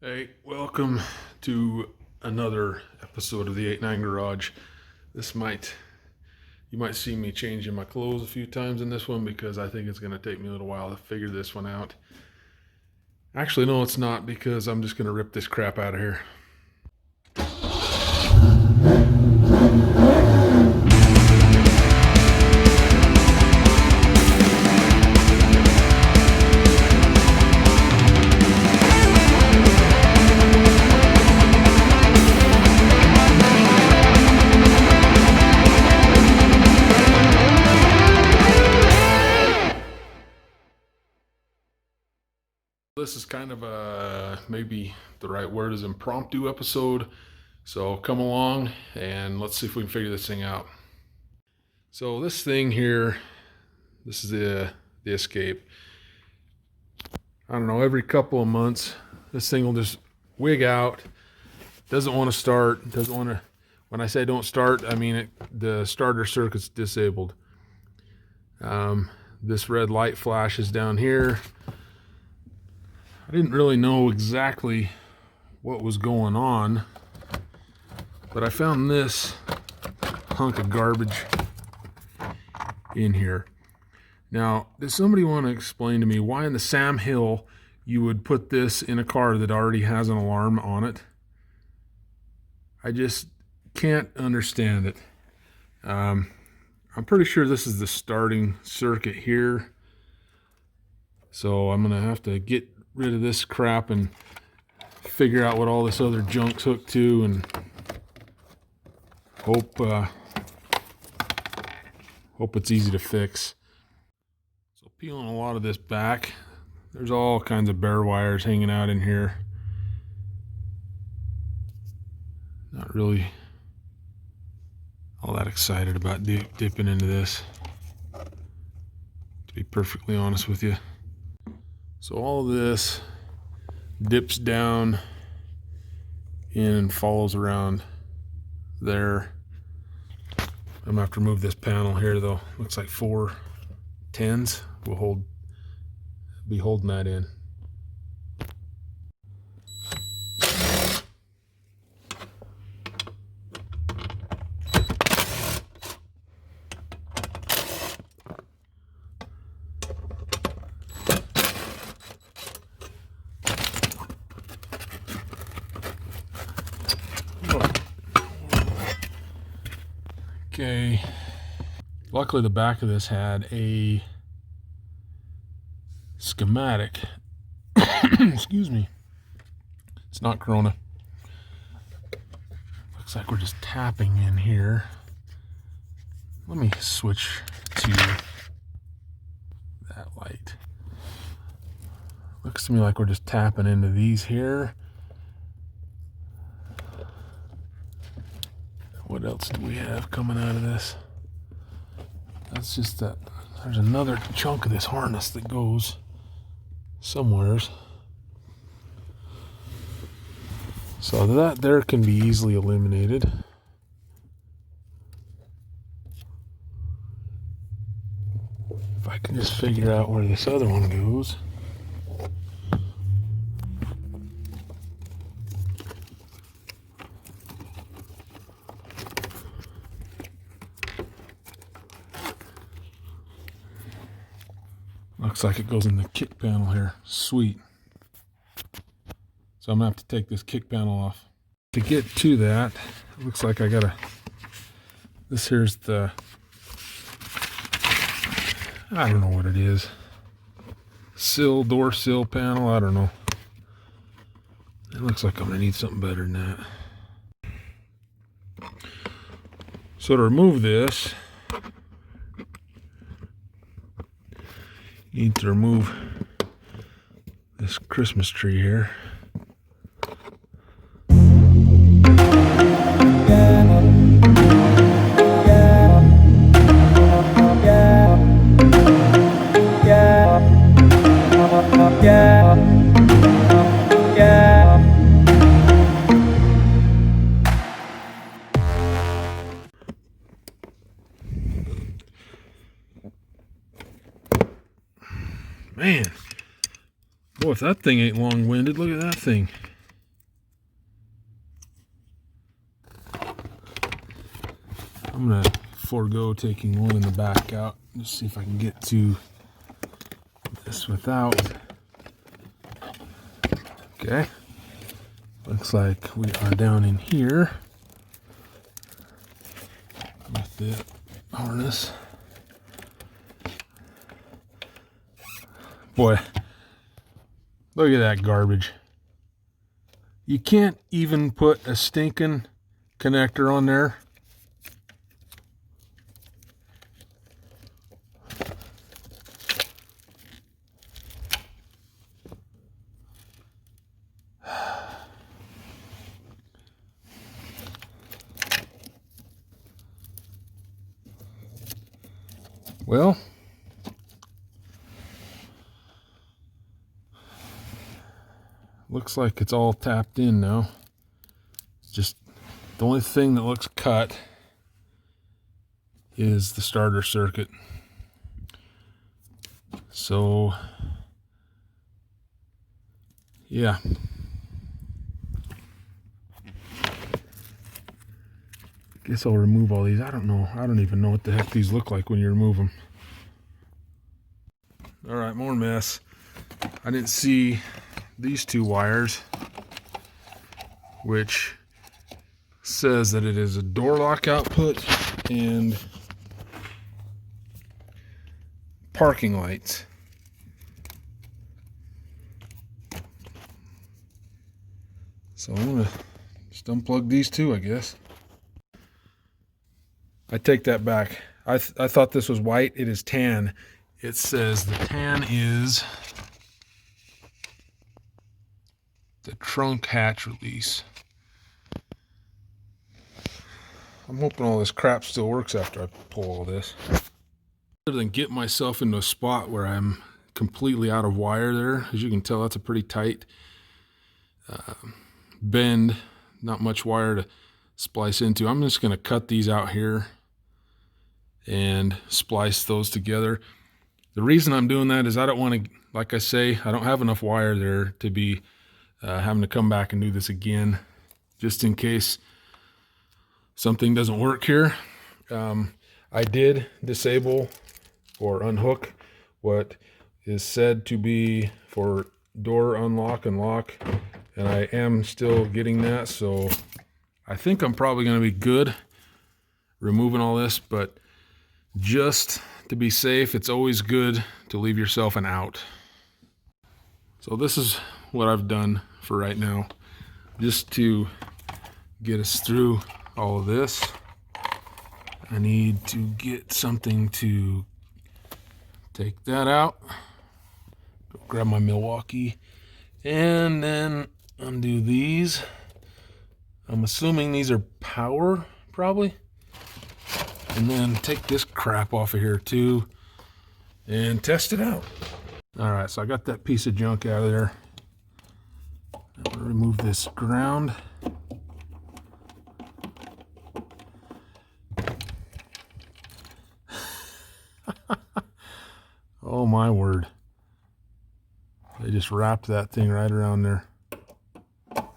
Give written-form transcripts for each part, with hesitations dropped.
Hey, welcome to another episode of the 8-9 Garage. You might see me changing my clothes a few times in this one because I think it's going to take me a little while to figure this one out. Actually, no, it's not, because I'm just going to rip this crap out of here. This is kind of maybe the right word is impromptu episode. So come along and let's see if we can figure this thing out. So this thing here, this is the escape. I don't know, every couple of months, this thing will just wig out. Doesn't want to start, doesn't want to, when I say don't start, I mean the starter circuit's disabled. This red light flashes down here. I didn't really know exactly what was going on, but I found this hunk of garbage in here. Now, does somebody want to explain to me why in the Sam Hill you would put this in a car that already has an alarm on it? I just can't understand it. I'm pretty sure this is the starting circuit here. So I'm going to have to get rid of this crap and figure out what all this other junk's hooked to, and hope it's easy to fix. So peeling a lot of this back, there's all kinds of bare wires hanging out in here. Not really all that excited about dipping into this, to be perfectly honest with you. So all of this dips down in and follows around there. I'm gonna have to remove this panel here though. Looks like 4 10s will be holding that in. Okay, luckily the back of this had a schematic. Excuse me. It's not Corona. Looks like we're just tapping in here. Let me switch to that light. Looks to me like we're just tapping into these here. What else do we have coming out of this? That's just that. There's another chunk of this harness that goes somewheres. So that there can be easily eliminated. If I can just figure out where this other one goes. Looks like it goes in the kick panel here. Sweet. So I'm gonna have to take this kick panel off. To get to that, it looks like I gotta, this here's the, I don't know what it is. Door sill panel, I don't know. It looks like I'm gonna need something better than that. So to remove this, you need to remove this Christmas tree here. Man, boy, if that thing ain't long-winded, look at that thing. I'm going to forego taking one in the back out. Just see if I can get to this without. Okay. Looks like we are down in here with the harness. Boy, look at that garbage. You can't even put a stinking connector on there. Well, looks like it's all tapped in now. Just the only thing that looks cut is the starter circuit. So, yeah. Guess I'll remove all these. I don't know. I don't even know what the heck these look like when you remove them. All right, more mess. I didn't see these two wires, which says that it is a door lock output and parking lights. So I'm gonna just unplug these two, I guess. I take that back. I thought this was white. It is tan. It says the tan is the trunk hatch release. I'm hoping all this crap still works after I pull all this. Rather than get myself into a spot where I'm completely out of wire there, as you can tell, that's a pretty tight bend, not much wire to splice into. I'm just going to cut these out here and splice those together. The reason I'm doing that is I don't want to, like I say, I don't have enough wire there to be having to come back and do this again, just in case something doesn't work here. I did disable or unhook what is said to be for door unlock and lock, and I am still getting that, so I think I'm probably going to be good removing all this, but just to be safe, it's always good to leave yourself an out. So this is what I've done for right now, just to get us through all of this. I need to get something to take that out. Go grab my Milwaukee and then undo these. I'm assuming these are power, probably. And then take this crap off of here too and test it out. All right, so I got that piece of junk out of there. I'm gonna remove this ground. Oh my word. They just wrapped that thing right around there. I'm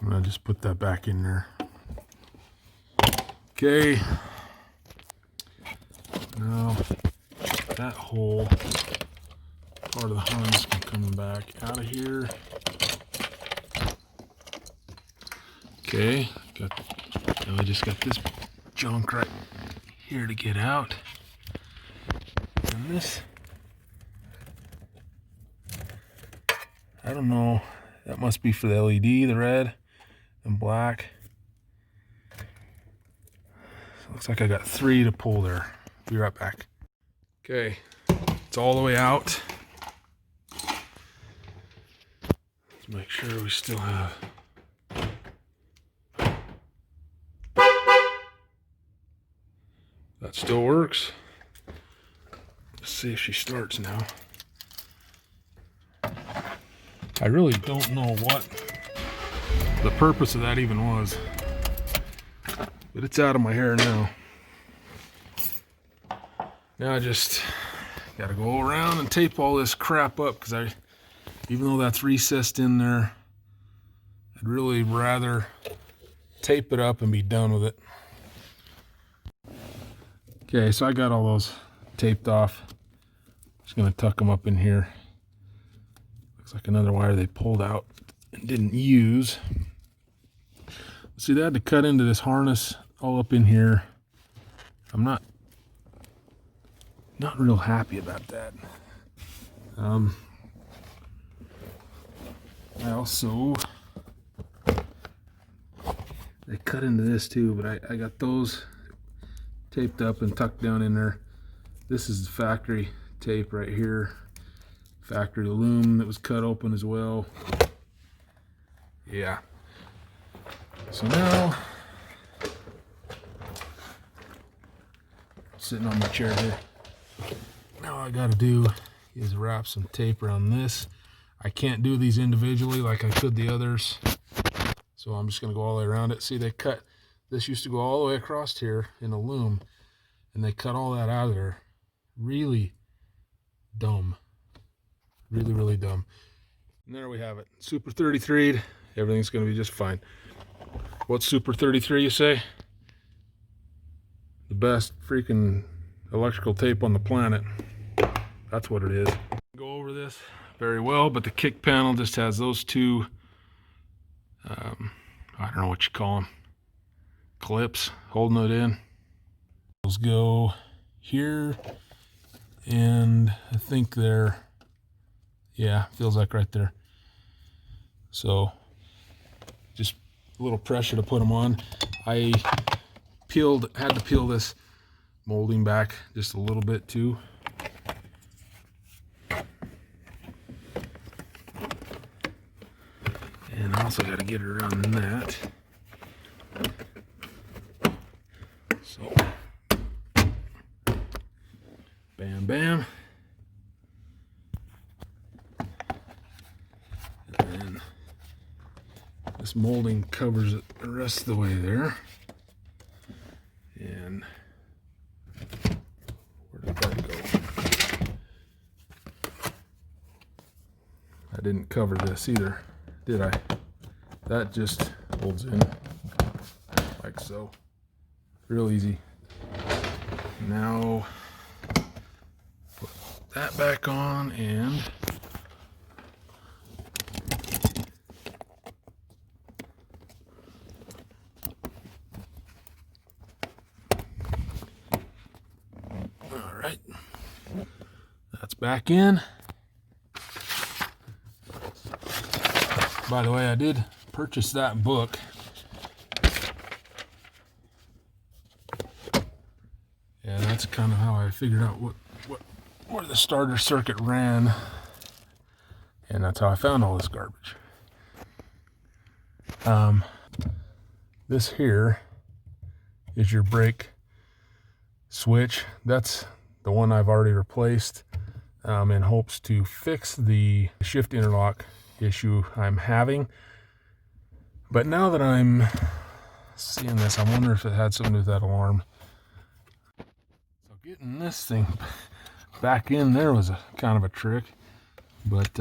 gonna just put that back in there. Okay. Now that whole part of the harness can come back out of here. Okay, now I just got this junk right here to get out. And this, I don't know, that must be for the LED, the red and black. So looks like I got 3 to pull there. Be right back. Okay, it's all the way out. Let's make sure we still have. That still works. Let's see if she starts now. I really don't know what the purpose of that even was, but it's out of my hair now. Now I just got to go around and tape all this crap up, because even though that's recessed in there, I'd really rather tape it up and be done with it. Okay, so I got all those taped off. Just gonna tuck them up in here. Looks like another wire they pulled out and didn't use. See, they had to cut into this harness all up in here. I'm not real happy about that. I also, they cut into this too, but I got those taped up and tucked down in there. This is the factory tape right here. Factory loom that was cut open as well. Yeah. So now, sitting on my chair here. Now all I gotta do is wrap some tape around this. I can't do these individually like I could the others. So I'm just gonna go all the way around it. See, they cut, this used to go all the way across here in a loom, and they cut all that out of there. Really dumb. Really, really dumb. And there we have it. Super 33'd. Everything's gonna be just fine. What's Super 33, you say? The best freaking electrical tape on the planet. That's what it is. Go over this very well, but the kick panel just has those two, I don't know what you call them, clips holding it in. Those go here, and I think they're, yeah, feels like right there. So just a little pressure to put them on. I had to peel this molding back just a little bit too. And I also got to get it around that. So, bam, bam. And then this molding covers it the rest of the way there. And where did that go? I didn't cover this either, did I? That just holds in like so. Real easy. Now put that back on, and all right, that's back in. By the way, I did purchase that book. Yeah, that's kind of how I figured out where the starter circuit ran, and that's how I found all this garbage. This here is your brake switch. That's the one I've already replaced in hopes to fix the shift interlock issue I'm having. But now that I'm seeing this, I wonder if it had something to do with that alarm. So getting this thing back in there was a kind of a trick, but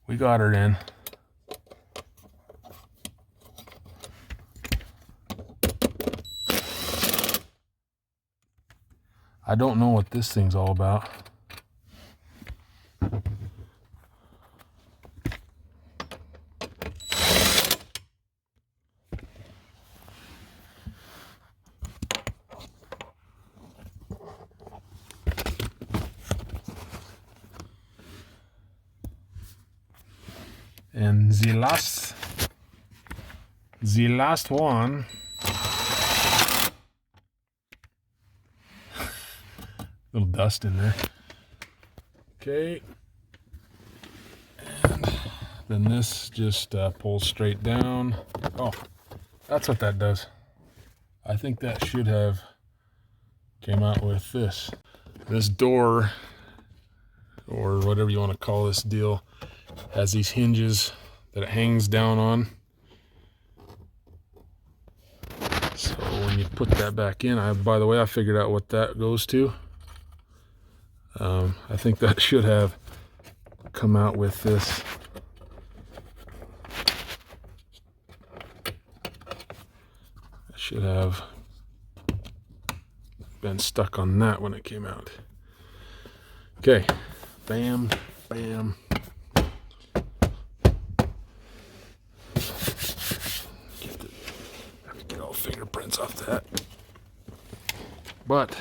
we got her in. I don't know what this thing's all about. And the last one, little dust in there. Okay, and then this just pulls straight down. Oh, that's what that does. I think that should have came out with this. This door, or whatever you want to call this deal, has these hinges that it hangs down on. So when you put that back in, by the way, I figured out what that goes to. I think that should have come out with this. Should have been stuck on that when it came out. Okay, bam, bam. Have to get all fingerprints off that. But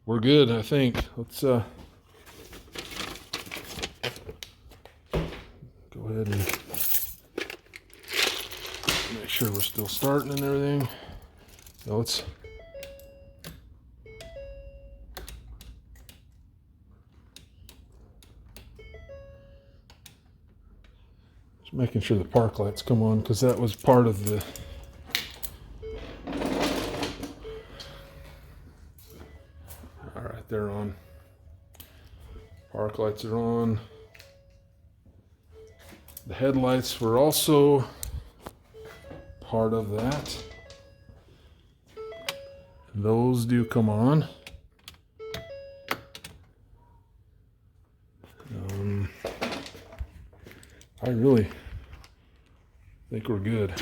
we're good, I think. Let's go ahead and make sure we're still starting and everything. So let's just making sure the park lights come on, because that was part of the they're on. Park lights are on. The headlights were also part of that. Those do come on. I really think we're good.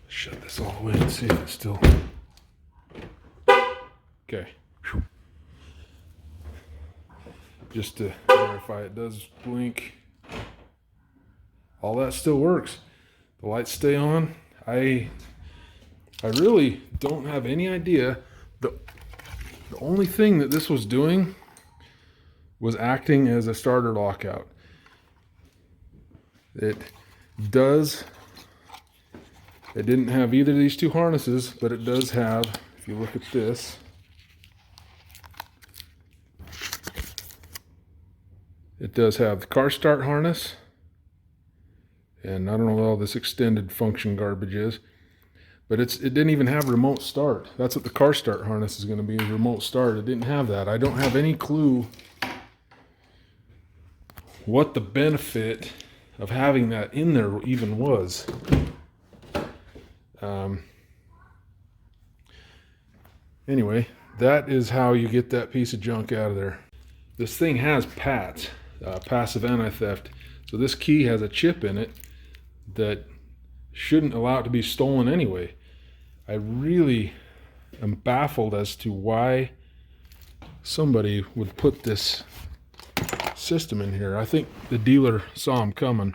Shut this all the way and see if it's still okay. Just to verify it does blink. All that still works. The lights stay on. I really don't have any idea. The only thing that this was doing was acting as a starter lockout. It didn't have either of these two harnesses, but it does have, if you look at this, it does have the car start harness, and I don't know what all this extended function garbage is, but it didn't even have remote start. That's what the car start harness is going to be, is remote start. It didn't have that. I don't have any clue what the benefit of having that in there even was. Anyway, that is how you get that piece of junk out of there. This thing has PATs, passive anti-theft. So this key has a chip in it that shouldn't allow it to be stolen anyway. I really am baffled as to why somebody would put this system in here. I think the dealer saw him coming.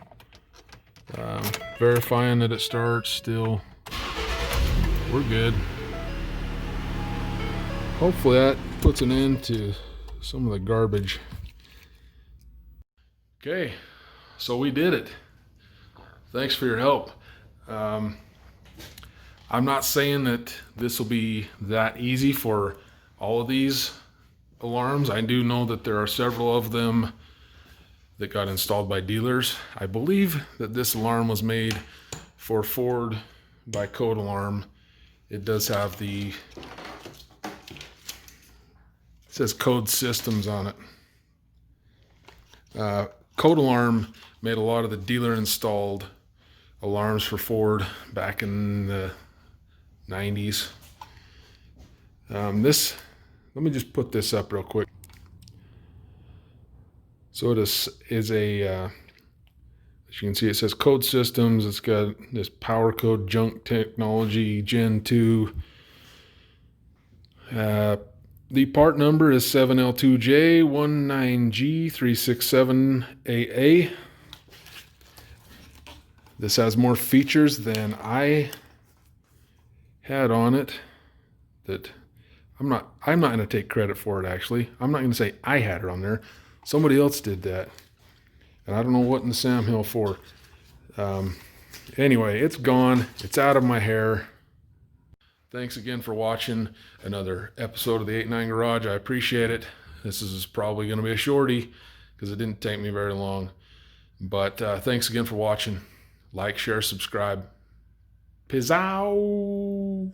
Verifying that it starts still. We're good. Hopefully that puts an end to some of the garbage. Okay, so we did it. Thanks for your help. I'm not saying that this will be that easy for all of these alarms. I do know that there are several of them that got installed by dealers. I believe that this alarm was made for Ford by Code Alarm. It does have it says Code Systems on it. Code Alarm made a lot of the dealer installed alarms for Ford back in the 90s. Let me just put this up real quick. So it is a, as you can see, it says Code Systems. It's got this Power Code Junk Technology Gen 2. The part number is 7L2J19G367AA. This has more features than I had on it that I'm not going to take credit for it, actually. I'm not going to say I had it on there. Somebody else did that. And I don't know what in the Sam Hill for. Anyway, it's gone. It's out of my hair. Thanks again for watching another episode of the 8-9 Garage. I appreciate it. This is probably going to be a shorty because it didn't take me very long. But thanks again for watching. Like, share, subscribe. Pizzow!